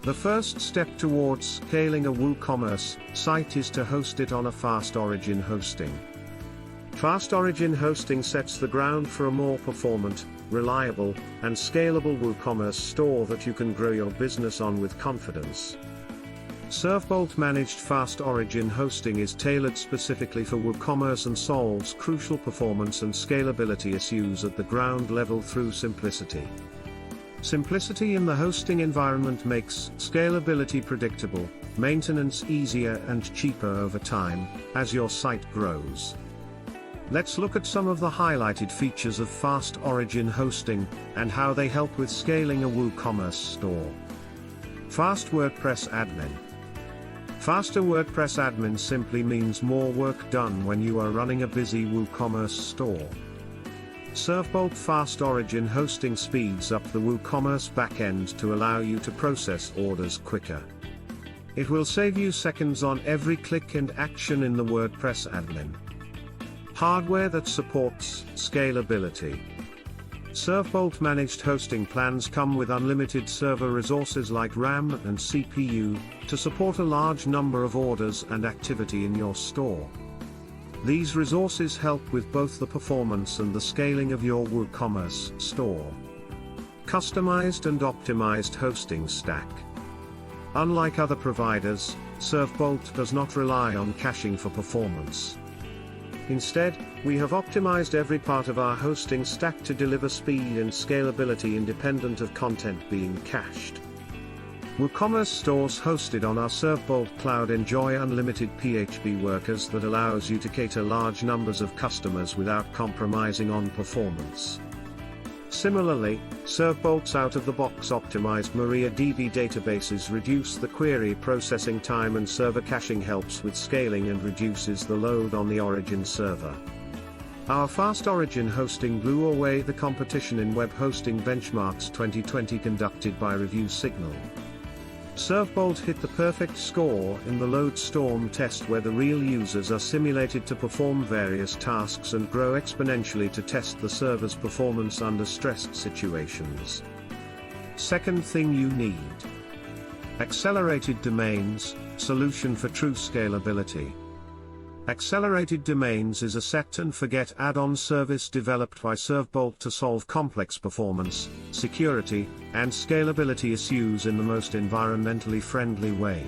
The first step towards scaling a WooCommerce site is to host it on a fast origin hosting. Fast origin hosting sets the ground for a more performant, reliable, and scalable WooCommerce store that you can grow your business on with confidence. Servebolt managed fast origin hosting is tailored specifically for WooCommerce and solves crucial performance and scalability issues at the ground level through simplicity. Simplicity in the hosting environment makes scalability predictable, maintenance easier and cheaper over time, as your site grows. Let's look at some of the highlighted features of fast origin hosting, and how they help with scaling a WooCommerce store. Fast WordPress Admin. Faster WordPress Admin simply means more work done when you are running a busy WooCommerce store. Servebolt Fast Origin Hosting speeds up the WooCommerce backend to allow you to process orders quicker. It will save you seconds on every click and action in the WordPress admin. Hardware that supports scalability. Servebolt managed hosting plans come with unlimited server resources like RAM and CPU to support a large number of orders and activity in your store. These resources help with both the performance and the scaling of your WooCommerce store. Customized and optimized hosting stack. Unlike other providers, Servebolt does not rely on caching for performance. Instead, we have optimized every part of our hosting stack to deliver speed and scalability independent of content being cached. WooCommerce stores hosted on our Servebolt cloud enjoy unlimited PHP workers that allows you to cater large numbers of customers without compromising on performance. Similarly, Servbolt's out-of-the-box optimized MariaDB databases reduce the query processing time, and server caching helps with scaling and reduces the load on the origin server. Our fast origin hosting blew away the competition in Web Hosting Benchmarks 2020 conducted by Review Signal. Servebolt hit the perfect score in the load storm test, where the real users are simulated to perform various tasks and grow exponentially to test the server's performance under stressed situations. Second thing you need: accelerated domains, solution for true scalability. Accelerated Domains is a set and forget add-on service developed by Servebolt to solve complex performance, security, and scalability issues in the most environmentally friendly way.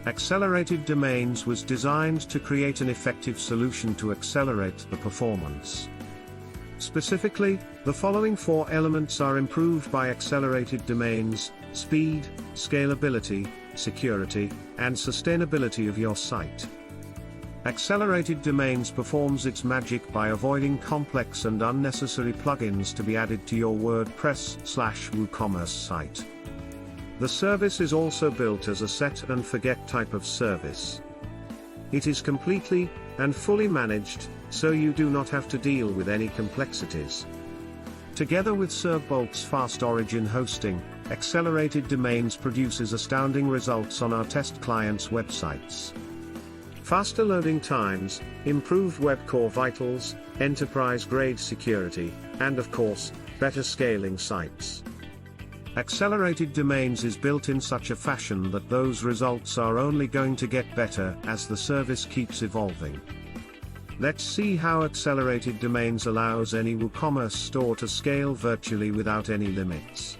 Accelerated Domains was designed to create an effective solution to accelerate the performance. Specifically, the following 4 elements are improved by Accelerated Domains: speed, scalability, security, and sustainability of your site. Accelerated Domains performs its magic by avoiding complex and unnecessary plugins to be added to your WordPress/WooCommerce site. The service is also built as a set and forget type of service. It is completely and fully managed, so you do not have to deal with any complexities. Together with Servbolt's fast origin hosting, Accelerated Domains produces astounding results on our test clients' websites. Faster loading times, improved web core vitals, enterprise-grade security, and of course, better scaling sites. Accelerated Domains is built in such a fashion that those results are only going to get better as the service keeps evolving. Let's see how Accelerated Domains allows any WooCommerce store to scale virtually without any limits.